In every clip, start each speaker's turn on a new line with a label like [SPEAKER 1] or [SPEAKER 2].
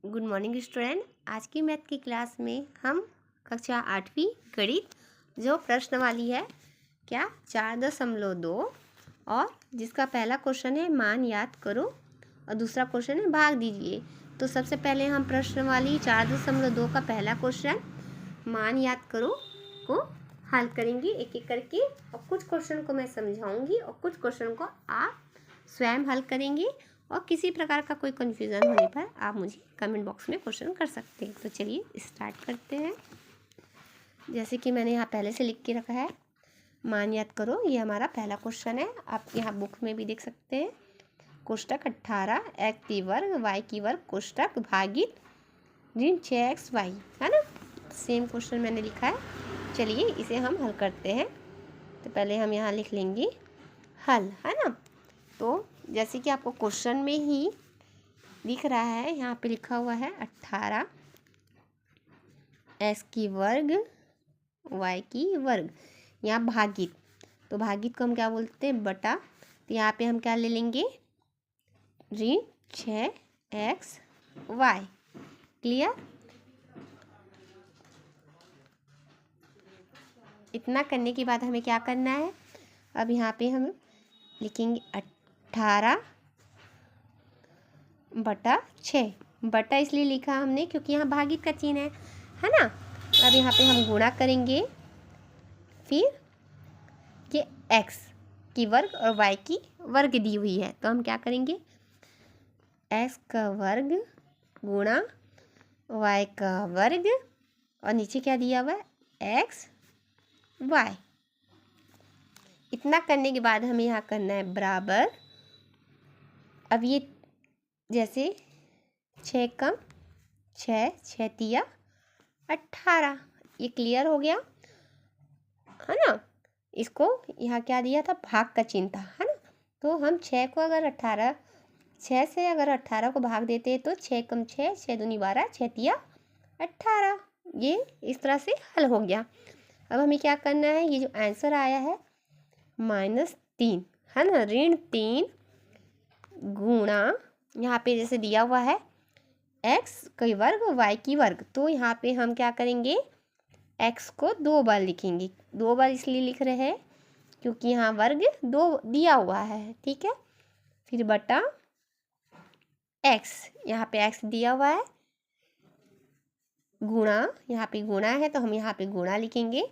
[SPEAKER 1] Good morning student. आज की math की क्लास में हम कक्षा 8वीं गणित जो प्रश्न वाली है क्या 4.2 और जिसका पहला क्वेश्चन है मान याद करो और दूसरा क्वेश्चन है भाग दीजिए। तो सबसे पहले हम प्रश्न वाली 4.2 का पहला क्वेश्चन मान याद करो को हल करेंगे एक एक करके, और कुछ क्वेश्चन को मैं समझाऊंगी और कुछ क्वेश्चन को आप स्वयं हल करेंगे। और किसी प्रकार का कोई कन्फ्यूज़न होने पर आप मुझे कमेंट बॉक्स में क्वेश्चन कर सकते हैं। तो चलिए स्टार्ट करते हैं। जैसे कि मैंने यहाँ पहले से लिख के रखा है, मान याद करो, ये हमारा पहला क्वेश्चन है। आप यहाँ बुक में भी देख सकते हैं। कोष्टक 18 x की वर्ग y की वर्ग कोष्टक भागित ऋण 6x y, है ना। सेम क्वेश्चन मैंने लिखा है। चलिए इसे हम हल करते हैं। तो पहले हम यहाँ लिख लेंगे हल, है ना। तो जैसे कि आपको क्वेश्चन में ही दिख रहा है, यहाँ पे लिखा हुआ है 18 x की वर्ग y की वर्ग, यहाँ भागित, तो भागित को हम क्या बोलते हैं बटा। तो यहाँ पे हम क्या ले लेंगे ऋण 6x y। क्लियर। इतना करने के बाद हमें क्या करना है, अब यहाँ पे हम लिखेंगे 18 बटा 6। बटा इसलिए लिखा हमने क्योंकि यहाँ भागित का चिन्ह है ना। अब यहाँ पे हम गुणा करेंगे, फिर ये x की वर्ग और y की वर्ग दी हुई है, तो हम क्या करेंगे x का वर्ग गुणा y का वर्ग और नीचे क्या दिया हुआ है x y। इतना करने के बाद हमें यहाँ करना है बराबर। अब ये जैसे 6 कम 6 6 तिया 18, ये क्लियर हो गया, है ना। इसको यहाँ क्या दिया था, भाग का चिन्ह था, है ना। तो हम 6 को अगर 18 6 से अगर 18 को भाग देते हैं तो 6 कम 6 6 दूनी 12 6 तिया 18, ये इस तरह से हल हो गया। अब हमें क्या करना है, ये जो आंसर आया है -3, है ना, ऋण 3 गुणा यहाँ पे जैसे दिया हुआ है x की वर्ग y की वर्ग, तो यहाँ पे हम क्या करेंगे x को 2 बार लिखेंगे। 2 बार इसलिए लिख रहे हैं क्योंकि यहाँ वर्ग 2 दिया हुआ है, ठीक है। फिर बटा x, यहाँ पे x दिया हुआ है, गुणा, यहाँ पे गुणा है तो हम यहाँ पे गुणा लिखेंगे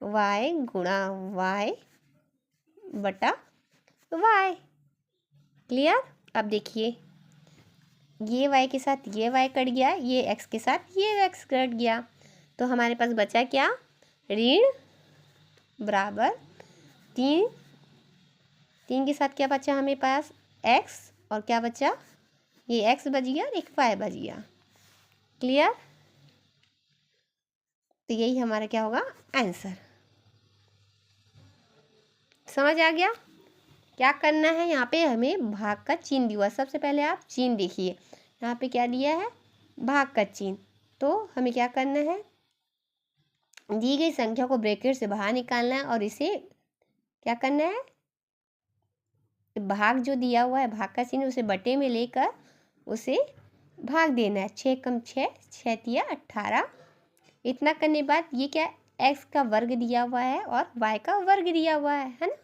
[SPEAKER 1] y गुणा y बटा y। क्लियर। अब देखिए ये y के साथ ये y कट गया, ये x के साथ ये x कट गया, तो हमारे पास बचा क्या, ऋण बराबर 3 के साथ क्या बचा हमें पास x, और क्या बचा ये x बच गया और एक y बच गया। क्लियर। तो यही हमारा क्या होगा आंसर। समझ आ गया। क्या करना है, यहाँ पे हमें भाग का चिन्ह दिया हुआ। सबसे पहले आप चिन्ह देखिए, यहाँ पे क्या दिया है भाग का चिन्ह। तो हमें क्या करना है, दी गई संख्या को ब्रैकेट से बाहर निकालना है और इसे क्या करना है, भाग जो दिया हुआ है भाग का चिन्ह उसे बटे में लेकर उसे भाग देना है। 6 कम 6 6 तिया 18। इतना करने के बाद ये क्या x का वर्ग दिया हुआ है और y का वर्ग दिया हुआ है ना।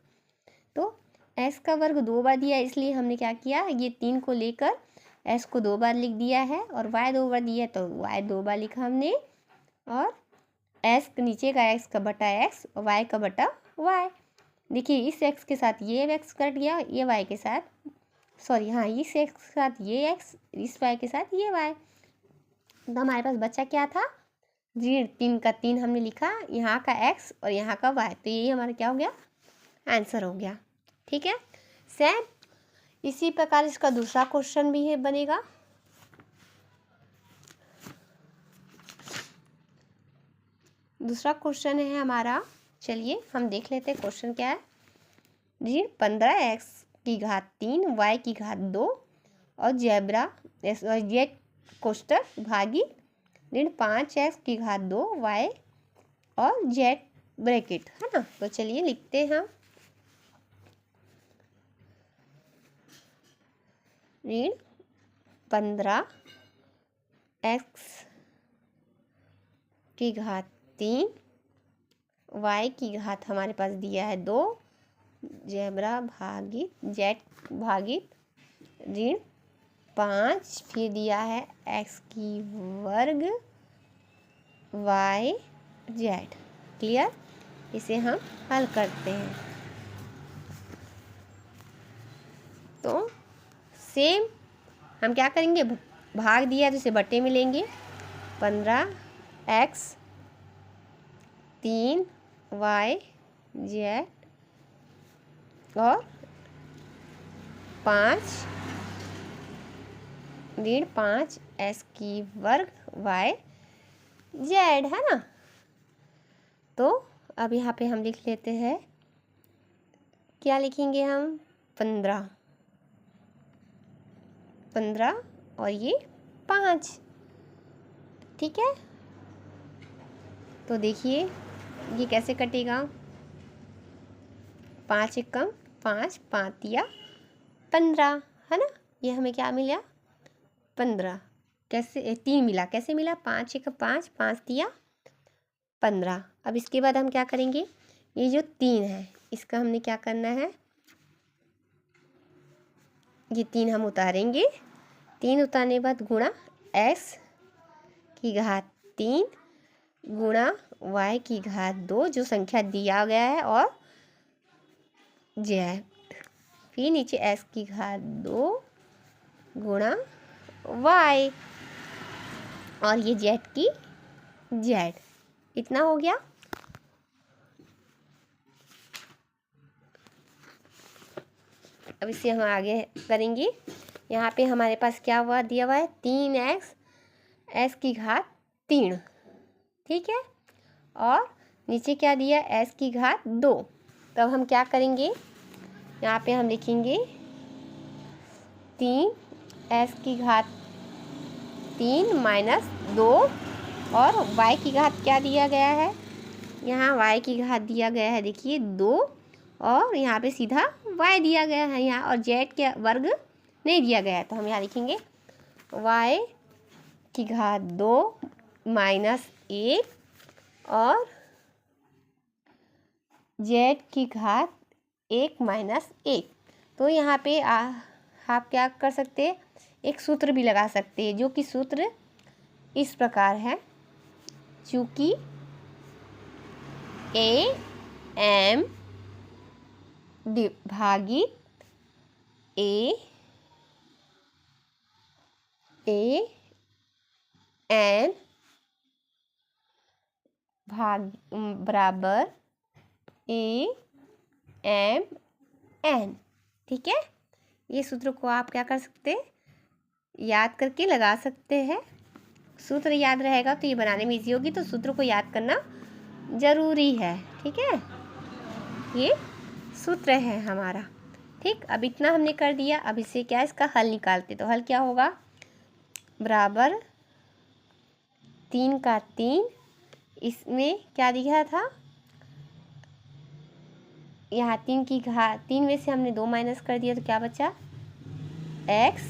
[SPEAKER 1] तो x का वर्ग 2 बार दिया, इसलिए हमने क्या किया, ये 3 को लेकर s को 2 बार लिख दिया है, और y 2 बार दिया है तो y 2 बार लिखा हमने, और s नीचे का x का बटा x और y का बटा y। देखिए इस x के साथ ये x कट गया, ये y के साथ, सॉरी हाँ, इस x के साथ ये x, इस y के साथ ये y। तो हमारे पास बच्चा क्या था, ऋण 3 का 3 हमने लिखा, यहाँ का x और यहाँ का y, तो यही हमारा क्या हो गया आंसर हो गया। ठीक है। सेम इसी प्रकार इसका दूसरा क्वेश्चन भी है बनेगा। दूसरा क्वेश्चन है हमारा, चलिए हम देख लेते हैं क्वेश्चन क्या है। ऋण 15x की घात 3 y की घात 2 और जेब्रा z कोष्टक भागी ऋण 5x की घात 2 y और z ब्रैकेट, है ना। तो चलिए लिखते हैं हम ऋण 15 एक्स की घात 3, वाई की घात हमारे पास दिया है 2, जेब्रा भागित जेड भागित ऋण 5, फिर दिया है एक्स की वर्ग वाई जेड। क्लियर? इसे हम हल करते हैं तो सेम हम क्या करेंगे, भाग दिया तो इसे बट्टे में लेंगे। 15x 3 वाई जेड और 5 ऋण 5 एस की वर्ग वाई जेड, है ना। तो अब यहाँ पे हम लिख लेते हैं, क्या लिखेंगे हम, 15 और ये 5, ठीक है। तो देखिए ये कैसे कटेगा, 5 एक कम 5, 5 दिया 15, है ना। ये हमें क्या मिला, 15। कैसे 3 मिला, कैसे मिला, 5 एक 5, 5 दिया 15। अब इसके बाद हम क्या करेंगे, ये जो 3 है इसका हमने क्या करना है, ये 3 हम उतारेंगे। 3 उतारने के बाद गुणा एक्स की घात 3 गुणा y की घात 2 जो संख्या दिया गया है और जेड, फिर नीचे x की घात 2 गुणा y और ये जेड की जेड, इतना हो गया। अब इसे हम आगे करेंगे। यहाँ पे हमारे पास क्या हुआ, दिया हुआ है 3x s की घात 3, ठीक है, और नीचे क्या दिया, s की घात 2। तब हम क्या करेंगे, यहाँ पे हम लिखेंगे 3s की घात 3 माइनस 2 और y की घात क्या दिया गया है, यहाँ y की घात दिया गया है, देखिए 2 और यहाँ पे सीधा y दिया गया है यहाँ, और z के वर्ग नहीं दिया गया है। तो हम यहाँ लिखेंगे y की घात 2 माइनस 1 और z की घात 1 माइनस 1। तो यहाँ पे आप क्या कर सकते हैं, एक सूत्र भी लगा सकते हैं, जो कि सूत्र इस प्रकार है, चूँकि ए एम भागित ए एन भाग बराबर ए एम एन, ठीक है। ये सूत्र को आप क्या कर सकते हैं, याद करके लगा सकते हैं। सूत्र याद रहेगा तो ये बनाने में इजी होगी, तो सूत्र को याद करना ज़रूरी है, ठीक है। ये सूत्र है हमारा, ठीक। अब इतना हमने कर दिया, अब इसे क्या, इसका हल निकालते। तो हल क्या होगा, बराबर 3 का 3, इसमें क्या दिखा था, यहाँ 3 की घात 3 में से हमने 2 माइनस कर दिया तो क्या बचा, x